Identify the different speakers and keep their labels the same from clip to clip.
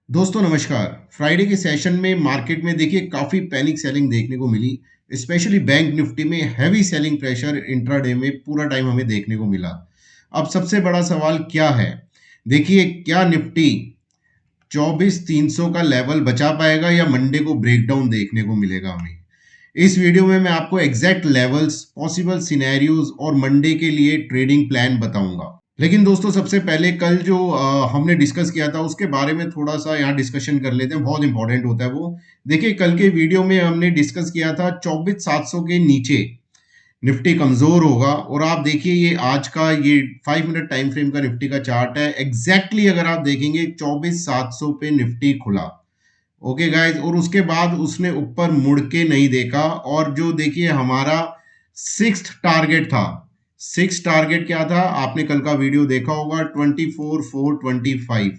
Speaker 1: दोस्तों नमस्कार। फ्राइडे के सेशन में मार्केट में देखिए काफ़ी पैनिक सेलिंग देखने को मिली। स्पेशली बैंक निफ्टी में हैवी सेलिंग प्रेशर इंट्राडे में पूरा टाइम हमें देखने को मिला। अब सबसे बड़ा सवाल क्या है? देखिए क्या निफ्टी 24,300 का लेवल बचा पाएगा या मंडे को ब्रेकडाउन देखने को मिलेगा हमें? इस वीडियो में मैं आपको एग्जैक्ट लेवल्स, पॉसिबल सिनेरियोज और मंडे के लिए ट्रेडिंग प्लान बताऊंगा। लेकिन दोस्तों सबसे पहले कल जो हमने डिस्कस किया था उसके बारे में थोड़ा सा यहाँ डिस्कशन कर लेते हैं, बहुत इंपॉर्टेंट होता है वो। देखिए कल के वीडियो में हमने डिस्कस किया था 24,700 के नीचे निफ्टी कमजोर होगा, और आप देखिए ये आज का ये 5 मिनट टाइम फ्रेम का निफ्टी का चार्ट है। एग्जैक्टली अगर आप देखेंगे 24,700 पे निफ्टी खुला। ओके गाइज, और उसके बाद उसने ऊपर मुड़ के नहीं देखा, और जो देखिए हमारा सिक्स्थ टारगेट था। सिक्स टारगेट क्या था? आपने कल का वीडियो देखा होगा, 24,425।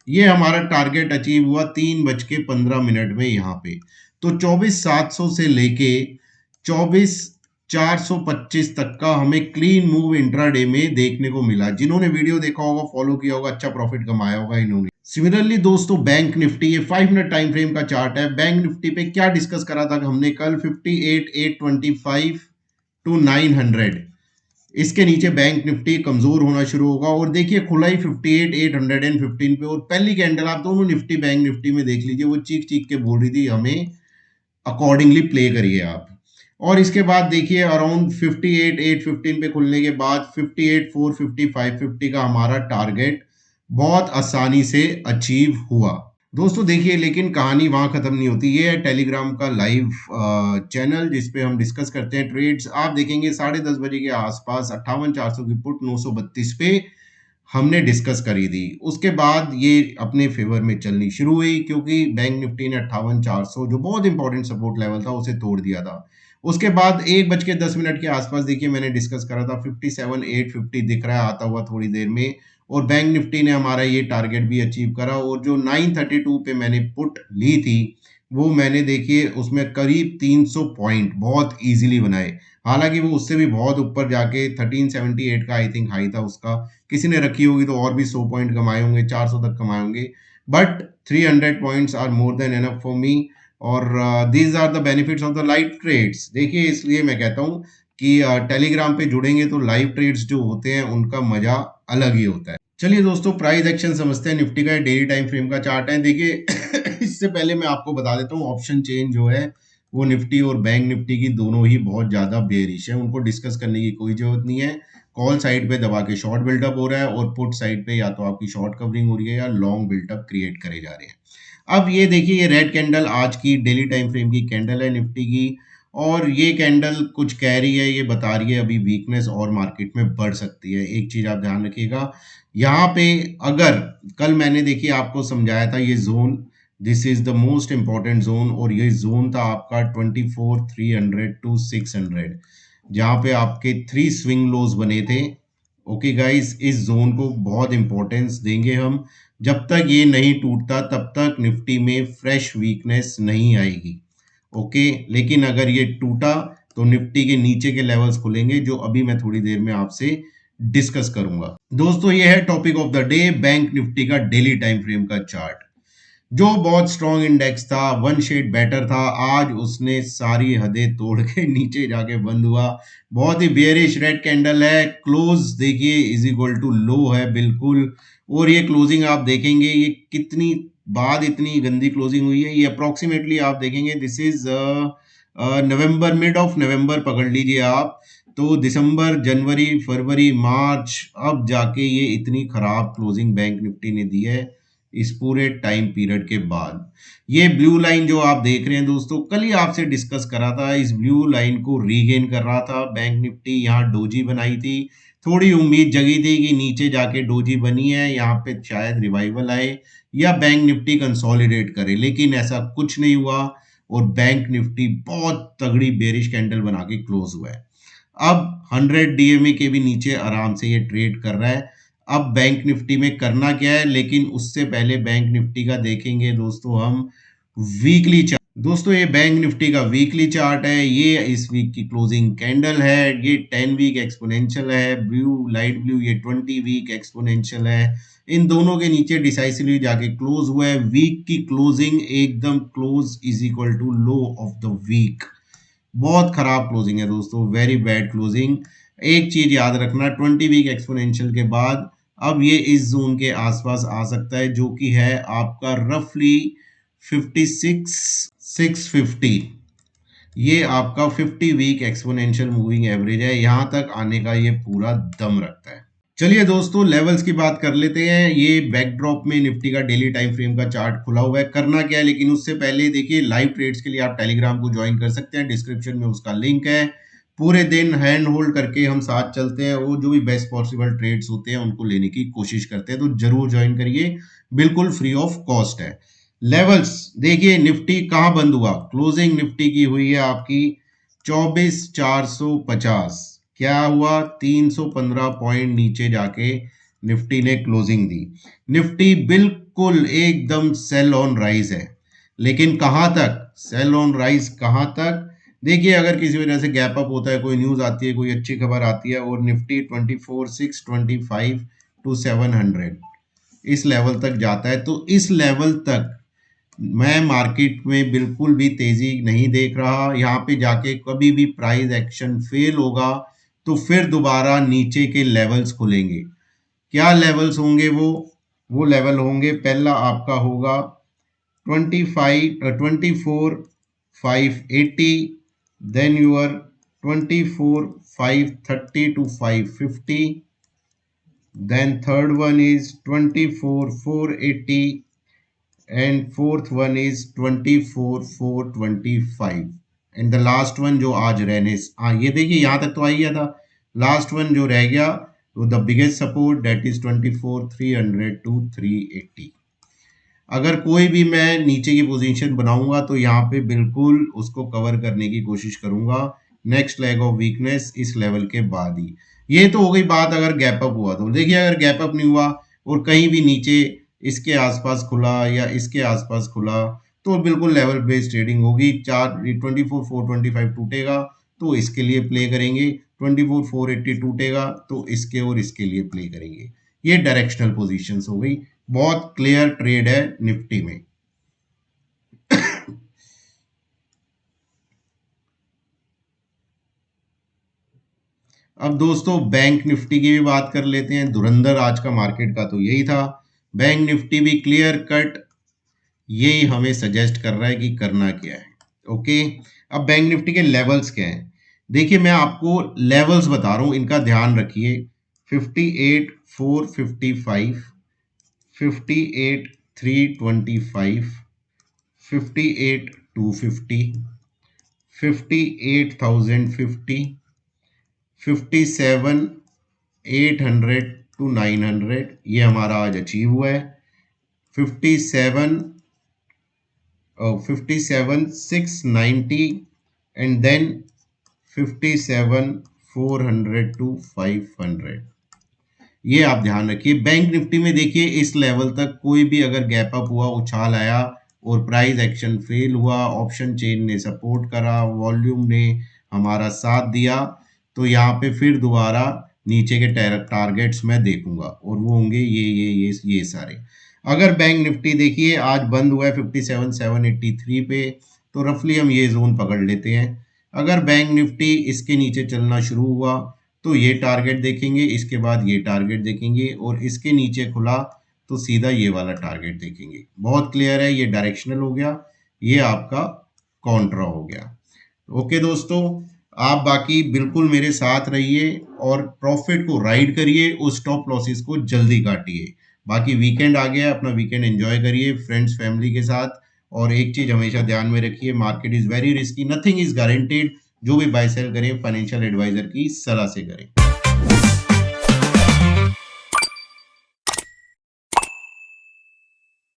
Speaker 1: ये हमारा टारगेट अचीव हुआ 3:15 में यहाँ पे। तो 24,700 से लेके 24,425 तक का हमें क्लीन मूव इंट्राडे में देखने को मिला। जिन्होंने वीडियो देखा होगा, फॉलो किया होगा, अच्छा प्रॉफिट कमाया होगा इन्होंने। सिमिलरली दोस्तों बैंक निफ्टी, ये 5 मिनट टाइम फ्रेम का चार्ट है। बैंक निफ्टी पे क्या डिस्कस करा था हमने कल? 58,825 टू 900, इसके नीचे बैंक निफ्टी कमजोर होना शुरू होगा। और देखिए खुला ही 58,815 पे, और पहली कैंडल आप दोनों निफ्टी बैंक निफ्टी में देख लीजिए, वो चीख चीख के बोल रही थी हमें अकॉर्डिंगली प्ले करिए आप। और इसके बाद देखिए अराउंड 58,815 पे खुलने के बाद 58,450 का हमारा टारगेट बहुत आसानी से अचीव हुआ। दोस्तों देखिए लेकिन कहानी वहां खत्म नहीं होती। ये है टेलीग्राम का लाइव चैनल जिसपे हम डिस्कस करते हैं ट्रेड्स। आप देखेंगे 10:30 बजे के आसपास 58,400 की पुट 932 पे हमने डिस्कस करी थी। उसके बाद ये अपने फेवर में चलनी शुरू हुई, क्योंकि बैंक निफ्टी ने 58,400 जो बहुत इंपॉर्टेंट सपोर्ट लेवल था उसे तोड़ दिया था। उसके बाद 1:10 के आसपास देखिए मैंने डिस्कस करा था 57,850 दिख रहा है आता हुआ थोड़ी देर में, और बैंक निफ्टी ने हमारा ये टारगेट भी अचीव करा। और जो 932 पे मैंने पुट ली थी वो मैंने देखिए उसमें करीब 300 पॉइंट बहुत इजीली बनाए। हालांकि वो उससे भी बहुत ऊपर जाके 1378 का आई थिंक हाई था उसका। किसी ने रखी होगी तो और भी 100 पॉइंट कमाए होंगे, 400 तक कमाए होंगे, but 300 points are more than enough for me. और these are the benefits of the live trades. देखिए इसलिए मैं कहता हूँ कि टेलीग्राम पे जुड़ेंगे तो लाइव ट्रेड्स जो होते हैं उनका मजा अलग ही होता है। चलिए दोस्तों प्राइस एक्शन समझते हैं। निफ्टी का डेली टाइम फ्रेम का चार्ट है। देखिए इससे पहले मैं आपको बता देता हूँ ऑप्शन चेन जो है वो निफ्टी और बैंक निफ्टी की दोनों ही बहुत ज्यादा बेयरिश है, उनको डिस्कस करने की कोई जरूरत नहीं है। कॉल साइड पे दबा के शॉर्ट बिल्डअप हो रहा है, और पुट साइड पे या तो आपकी शॉर्ट कवरिंग हो रही है या लॉन्ग बिल्डअप क्रिएट करे जा रहे हैं। अब ये देखिए ये रेड कैंडल आज की डेली टाइम फ्रेम की कैंडल है निफ्टी की, और ये कैंडल कुछ कह रही है, ये बता रही है अभी वीकनेस और मार्केट में बढ़ सकती है। एक चीज आप ध्यान रखिएगा यहाँ पे, अगर कल मैंने देखिए आपको समझाया था ये zone, this is the most important zone, और ये जोन था आपका 24,300 टू 600, जहाँ पे आपके 3 स्विंग लोज बने थे। ओके गाइस, इस जोन को बहुत इंपॉर्टेंस देंगे हम। जब तक ये नहीं टूटता तब तक निफ्टी में फ्रेश वीकनेस नहीं आएगी। ओके, लेकिन अगर ये टूटा तो निफ्टी के नीचे के लेवल्स खुलेंगे, जो अभी मैं थोड़ी देर में आपसे डिस्कस करूंगा। दोस्तों ये है topic of the day, bank Nifty का डेली टाइम फ्रेम का चार्ट। जो बहुत स्ट्रॉन्ग इंडेक्स था, वन शेड बेटर था, आज उसने सारी हदें तोड़ के नीचे जाके बंद हुआ। बहुत ही बेयरिश रेड कैंडल है। क्लोज देखिए इज इक्वल टू लो है बिल्कुल, और ये क्लोजिंग आप देखेंगे ये कितनी बाद इतनी गंदी क्लोजिंग हुई है। ये अप्रोक्सीमेटली आप देखेंगे this is November, mid of November पकड़ लीजिए आप, तो दिसंबर, जनवरी, फरवरी, मार्च, अब जाके ये इतनी खराब क्लोजिंग बैंक निफ्टी ने दी है इस पूरे टाइम पीरियड के बाद। ये ब्लू लाइन जो आप देख रहे हैं दोस्तों, कल ही आपसे डिस्कस करा था, इस ब्लू लाइन को रीगेन कर रहा था बैंक निफ्टी। यहाँ डोजी बनाई थी, थोड़ी उम्मीद जगी थी कि नीचे जाके डोजी बनी है, यहाँ पे शायद रिवाइवल आए या बैंक निफ्टी कंसोलिडेट करे, लेकिन ऐसा कुछ नहीं हुआ, और बैंक निफ्टी बहुत तगड़ी बेरिश कैंडल बना के क्लोज हुआ है। अब 100 डीएमए के भी नीचे आराम से ये ट्रेड कर रहा है। अब बैंक निफ्टी में करना क्या है, लेकिन उससे पहले बैंक निफ्टी का देखेंगे दोस्तों हम वीकली चार्ट। दोस्तों ये बैंक निफ्टी का वीकली चार्ट है, ये इस वीक की क्लोजिंग कैंडल है, ये 10 वीक एक्सपोनेंशियल है, ब्लू लाइट ब्लू ये 20 वीक एक्सपोनेंशियल है। इन दोनों के नीचे डिसाइसिवली जाके क्लोज हुआ है। वीक की क्लोजिंग एकदम close is equal to low of the week. बहुत खराब क्लोजिंग है दोस्तों, वेरी बैड क्लोजिंग। एक चीज याद रखना, 20 वीक एक्सपोनेंशियल के बाद अब ये इस जोन के आसपास आ सकता है, जो कि है आपका रफली 56,650। ये आपका 50 वीक एक्सपोनेंशियल मूविंग एवरेज है, यहां तक आने का ये पूरा दम रखता है। चलिए दोस्तों लेवल्स की बात कर लेते हैं। ये बैकड्रॉप में निफ्टी का डेली टाइम फ्रेम का चार्ट खुला हुआ है। करना क्या है, लेकिन उससे पहले देखिए लाइव ट्रेड्स के लिए आप टेलीग्राम को ज्वाइन कर सकते हैं, डिस्क्रिप्शन में उसका लिंक है। पूरे दिन हैंड होल्ड करके हम साथ चलते हैं, वो जो भी बेस्ट पॉसिबल ट्रेड्स होते हैं उनको लेने की कोशिश करते हैं, तो जरूर ज्वाइन करिए, बिल्कुल फ्री ऑफ कॉस्ट है। लेवल्स देखिए, निफ्टी कहाँ बंद हुआ, क्लोजिंग निफ्टी की हुई है आपकी 24,450। क्या हुआ, 315 पॉइंट नीचे जाके निफ्टी ने क्लोजिंग दी। निफ्टी बिल्कुल एकदम सेल ऑन राइज है, लेकिन कहां तक सेल ऑन राइज, कहां तक देखिए, अगर किसी वजह से गैप अप होता है, कोई न्यूज आती है, कोई अच्छी खबर आती है और निफ्टी 24,625 टू 700 इस लेवल तक जाता है, तो इस लेवल तक मैं मार्केट में बिल्कुल भी तेजी नहीं देख रहा। यहाँ पे जाके कभी भी प्राइस एक्शन फेल होगा तो फिर दोबारा नीचे के लेवल्स खुलेंगे। क्या लेवल्स होंगे वो लेवल होंगे, पहला आपका होगा 24,580, then your 24,530 to 550, then third one is 24,480 and fourth one is 24,425 and the last one जो आज रहने, हाँ ये देखिए यहाँ तक तो आ गया था, लास्ट वन जो रह गया वो the biggest support that is 24,300 to 380। अगर कोई भी मैं नीचे की पोजीशन बनाऊंगा तो यहाँ पे बिल्कुल उसको कवर करने की कोशिश करूंगा नेक्स्ट लेग ऑफ वीकनेस इस लेवल के बाद ही। ये तो हो गई बात अगर गैप अप हुआ तो। देखिए अगर गैप अप नहीं हुआ और कहीं भी नीचे इसके आसपास खुला या इसके आसपास खुला तो बिल्कुल लेवल बेस्ड ट्रेडिंग होगी। 24,425 टूटेगा तो इसके लिए प्ले करेंगे, 24,480 टूटेगा तो इसके और इसके लिए प्ले करेंगे। ये डायरेक्शनल पोजीशंस हो गई, बहुत क्लियर ट्रेड है निफ्टी में। अब दोस्तों बैंक निफ्टी की भी बात कर लेते हैं। धुरंधर आज का मार्केट का तो यही था। बैंक निफ्टी भी क्लियर कट यही हमें सजेस्ट कर रहा है कि करना क्या है। ओके, अब बैंक निफ्टी के लेवल्स क्या हैं, देखिए मैं आपको लेवल्स बता रहा हूं, इनका ध्यान रखिए। 58,455, 58,325, 58,250, 58,050, 57,800 टू 900, ये हमारा आज अचीव हुआ है। 57,690 एंड देन 57,400 टू 500। ये आप ध्यान रखिए। बैंक निफ्टी में देखिए इस लेवल तक कोई भी अगर गैप अप हुआ, उछाल आया और प्राइस एक्शन फेल हुआ, ऑप्शन चेन ने सपोर्ट करा, वॉल्यूम ने हमारा साथ दिया, तो यहाँ पे फिर दोबारा नीचे के टारगेट्स मैं देखूंगा और वो होंगे ये सारे। अगर बैंक निफ्टी देखिए आज बंद हुआ है 57,783 पे, तो रफली हम ये जोन पकड़ लेते हैं। अगर बैंक निफ्टी इसके नीचे चलना शुरू हुआ तो ये टारगेट देखेंगे, इसके बाद ये टारगेट देखेंगे और इसके नीचे खुला तो सीधा ये वाला टारगेट देखेंगे। बहुत क्लियर है, ये डायरेक्शनल हो गया, ये आपका कॉन्ट्रा हो गया। ओके दोस्तों, आप बाकी बिल्कुल मेरे साथ रहिए और प्रॉफिट को राइड करिए, उस स्टॉप लॉसेस को जल्दी काटिए। बाकी वीकेंड आ गया, अपना वीकेंड एंजॉय करिए फ्रेंड्स फैमिली के साथ। और एक चीज हमेशा ध्यान में रखिए, market is very risky, nothing is guaranteed. जो भी बाय सेल करें फाइनेंशियल एडवाइजर की सलाह से करें।